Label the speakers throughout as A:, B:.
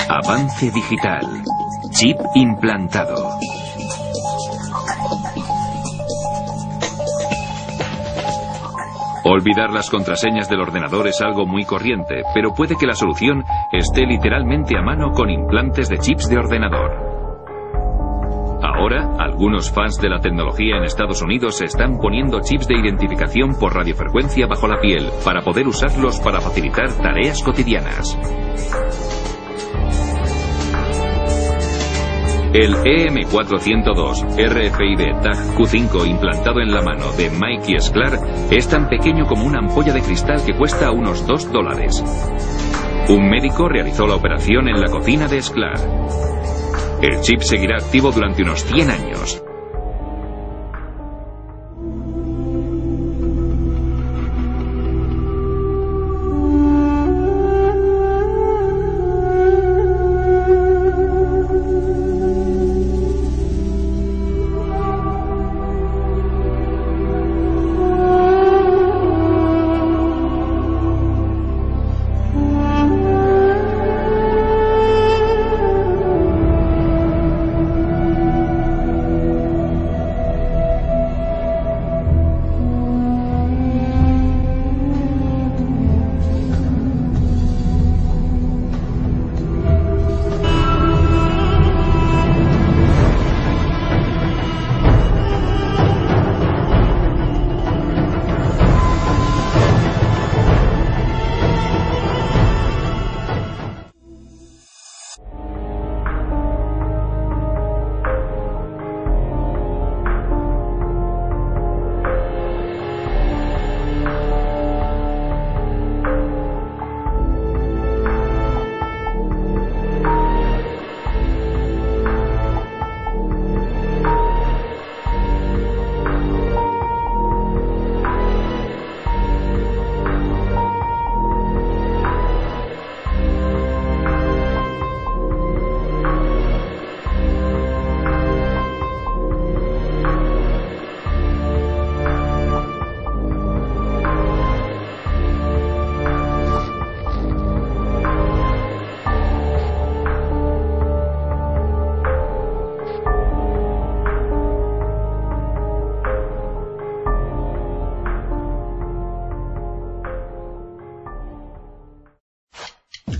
A: Avance digital. Chip implantado. Olvidar las contraseñas del ordenador es algo muy corriente, pero puede que la solución esté literalmente a mano con implantes de chips de ordenador. Ahora, algunos fans de la tecnología en Estados Unidos están poniendo chips de identificación por radiofrecuencia bajo la piel para poder usarlos para facilitar tareas cotidianas. El EM402 RFID Tag Q5 implantado en la mano de Mikey Sklar es tan pequeño como una ampolla de cristal que cuesta unos $2. Un médico realizó la operación en la cocina de Sklar. El chip seguirá activo durante unos 100 años.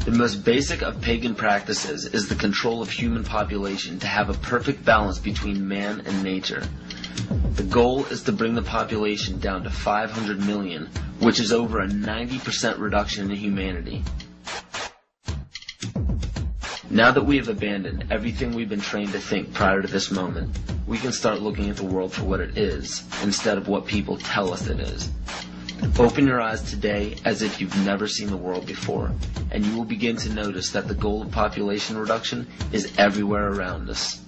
B: The most basic of pagan practices is the control of human population to have a perfect balance between man and nature. The goal is to bring the population down to 500 million, which is over a 90% reduction in humanity. Now that we have abandoned everything we've been trained to think prior to this moment, we can start looking at the world for what it is, instead of what people tell us it is. Open your eyes today as if you've never seen the world before, and you will begin to notice that the goal of population reduction is everywhere around us.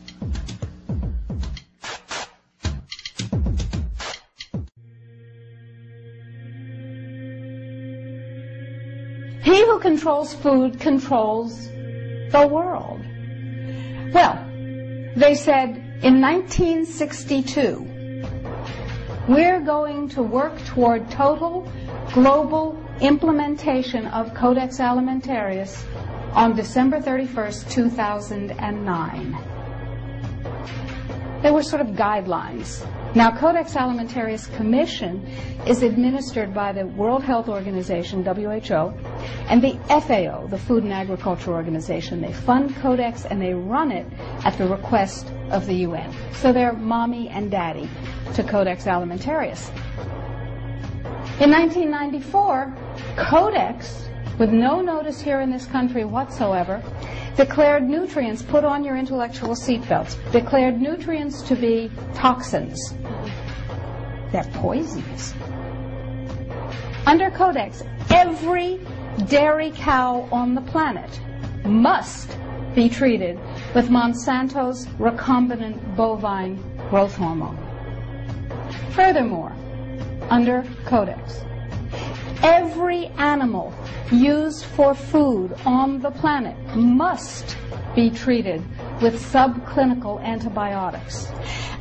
C: He who controls food controls the world. Well, they said in 1962, we're going to work toward total global implementation of Codex Alimentarius on December 31st, 2009. They were sort of guidelines. Now, Codex Alimentarius Commission is administered by the World Health Organization, WHO, and the FAO, the Food and Agriculture Organization. They fund Codex and they run it at the request of the UN. So they're mommy and daddy to Codex Alimentarius. In 1994, Codex, with no notice here in this country whatsoever, declared nutrients, put on your intellectual seatbelts, declared nutrients to be toxins. They're poisons. Under Codex, every dairy cow on the planet must be treated with Monsanto's recombinant bovine growth hormone. Furthermore, under Codex, every animal used for food on the planet must be treated with subclinical antibiotics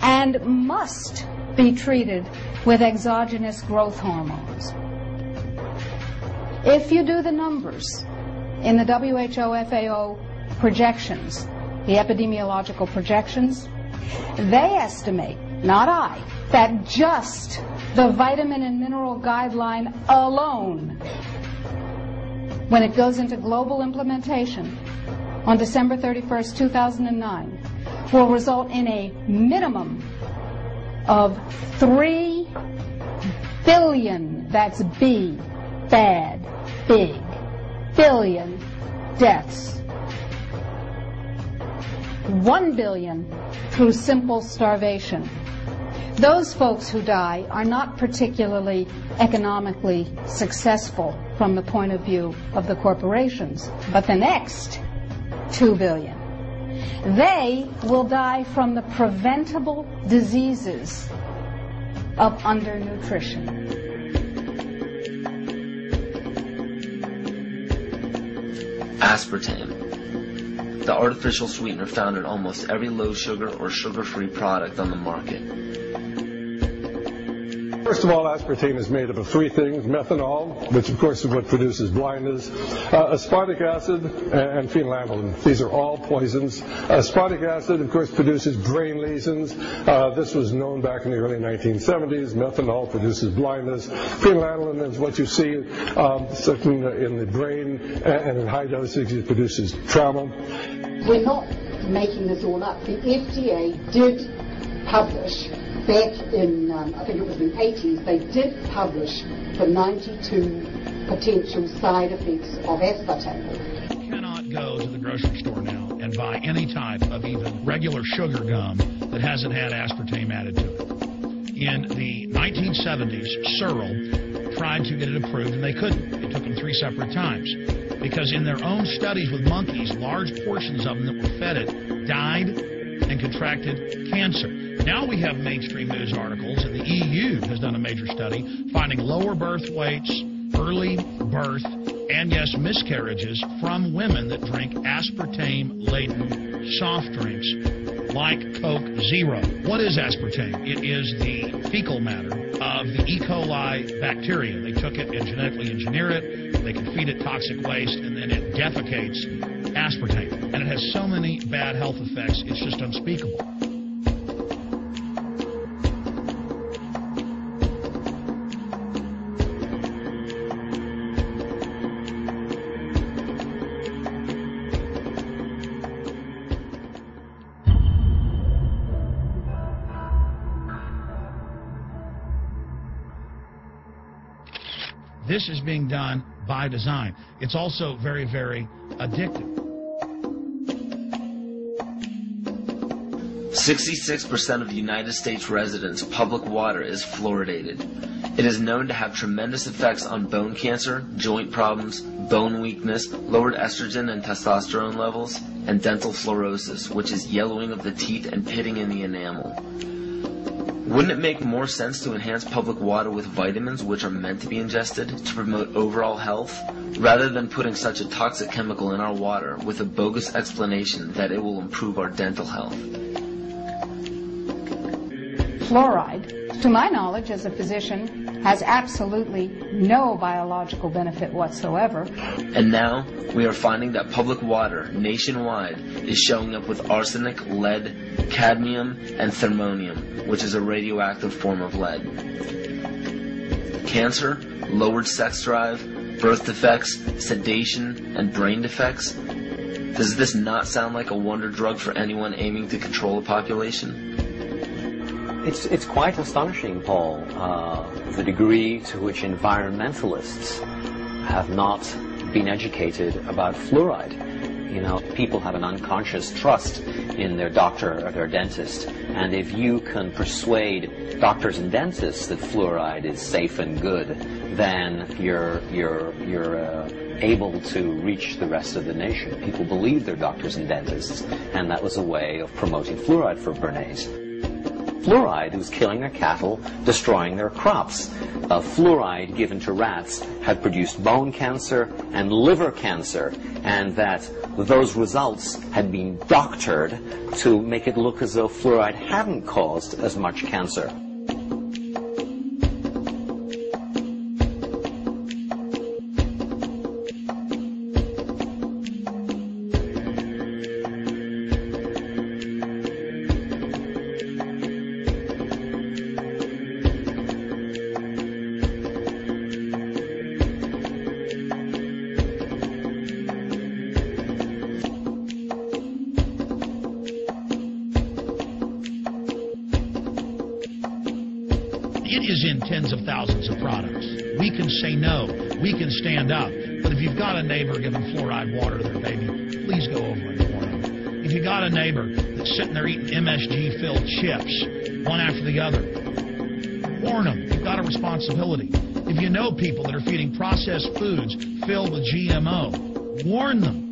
C: and must be treated with exogenous growth hormones. If you do the numbers in the WHO FAO projections, the epidemiological projections, they estimate, not I, that just the vitamin and mineral guideline alone, when it goes into global implementation on December 31st, 2009, will result in a minimum of 3 billion, that's B, bad, big, billion deaths. 1 billion through simple starvation. Those folks who die are not particularly economically successful from the point of view of the corporations, but the next 2 billion. They will die from the preventable diseases of undernutrition.
B: Aspartame, the artificial sweetener found in almost every low-sugar or sugar-free product on the market.
D: First of all, aspartame is made up of 3 things: methanol, which of course is what produces blindness, aspartic acid, and phenylalanine. These are all poisons. Aspartic acid, of course, produces brain lesions. This was known back in the early 1970s. Methanol produces blindness. Phenylalanine is what you see in the brain, and in high dosage it produces trauma.
E: We're not making this all up. The FDA did publish back in, I think it was the 80s, they did publish the 92 potential side effects of aspartame.
F: You cannot go to the grocery store now and buy any type of even regular sugar gum that hasn't had aspartame added to it. In the 1970s, Searle tried to get it approved, and they couldn't. It took them 3 separate times. Because in their own studies with monkeys, large portions of them that were fed it died and contracted cancer. Now we have mainstream news articles, and the EU has done a major study finding lower birth weights, early birth, and yes, miscarriages from women that drink aspartame-laden soft drinks like Coke Zero. What is aspartame? It is the fecal matter of the E. coli bacteria. They took it and genetically engineered it. They can feed it toxic waste, and then it defecates aspartame. And it has so many bad health effects, it's just unspeakable. This is being done by design. It's also very, very addictive.
B: 66% of the United States residents' public water is fluoridated. It is known to have tremendous effects on bone cancer, joint problems, bone weakness, lowered estrogen and testosterone levels, and dental fluorosis, which is yellowing of the teeth and pitting in the enamel. Wouldn't it make more sense to enhance public water with vitamins which are meant to be ingested to promote overall health, rather than putting such a toxic chemical in our water with a bogus explanation that it will improve our dental health?
C: Fluoride, to my knowledge as a physician, has absolutely no biological benefit whatsoever.
B: And now we are finding that public water nationwide is showing up with arsenic, lead, cadmium, and thermonium, which is a radioactive form of lead. Cancer, lowered sex drive, birth defects, sedation, and brain defects. Does this not sound like a wonder drug for anyone aiming to control a population?
G: It's quite astonishing, Paul, the degree to which environmentalists have not been educated about fluoride. You know, people have an unconscious trust in their doctor or their dentist, and if you can persuade doctors and dentists that fluoride is safe and good, then you're able to reach the rest of the nation. People believe their doctors and dentists, and that was a way of promoting fluoride for Bernays. Fluoride was killing their cattle, destroying their crops. Fluoride given to rats had produced bone cancer and liver cancer, and that those results had been doctored to make it look as though fluoride hadn't caused as much cancer.
F: It is in tens of thousands of products. We can say no. We can stand up. But if you've got a neighbor giving fluoride water to their baby, please go over and warn them. If you've got a neighbor that's sitting there eating MSG-filled chips, one after the other, warn them. You've got a responsibility. If you know people that are feeding processed foods filled with GMO, warn them.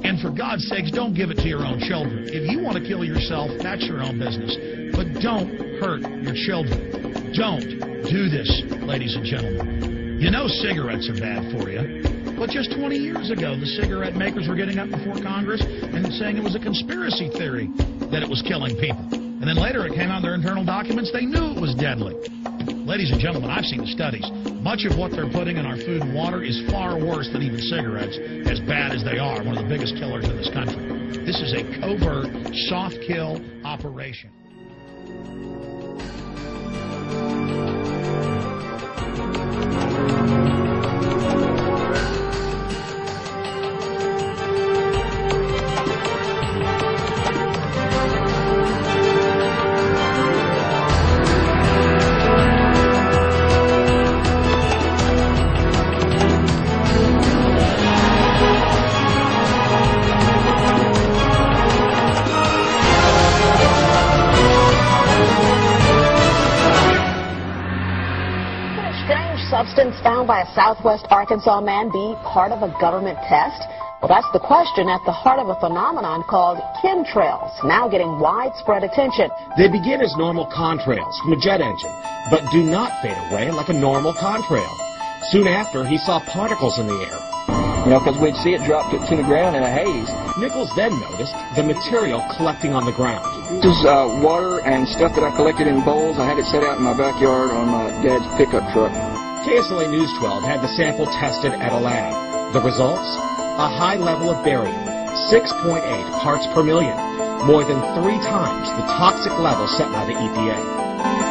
F: And for God's sakes, don't give it to your own children. If you want to kill yourself, that's your own business. But don't hurt your children. Don't do this, ladies and gentlemen. You know cigarettes are bad for you. But just 20 years ago, the cigarette makers were getting up before Congress and saying it was a conspiracy theory that it was killing people. And then later it came out in their internal documents, they knew it was deadly. Ladies and gentlemen, I've seen the studies. Much of what they're putting in our food and water is far worse than even cigarettes, as bad as they are, one of the biggest killers in this country. This is a covert, soft kill operation.
H: Substance found by a southwest Arkansas man be part of a government test? Well, that's the question at the heart of a phenomenon called chemtrails, now getting widespread attention.
I: They begin as normal contrails from a jet engine, but do not fade away like a normal contrail. Soon after, he saw particles in the air.
J: You know, because we'd see it drop to the ground in a haze.
I: Nichols then noticed the material collecting on the ground.
J: This is water and stuff that I collected in bowls. I had it set out in my backyard on my dad's pickup truck.
I: KSLA News 12 had the sample tested at a lab. The results? A high level of barium, 6.8 parts per million, more than 3 times the toxic level set by the EPA.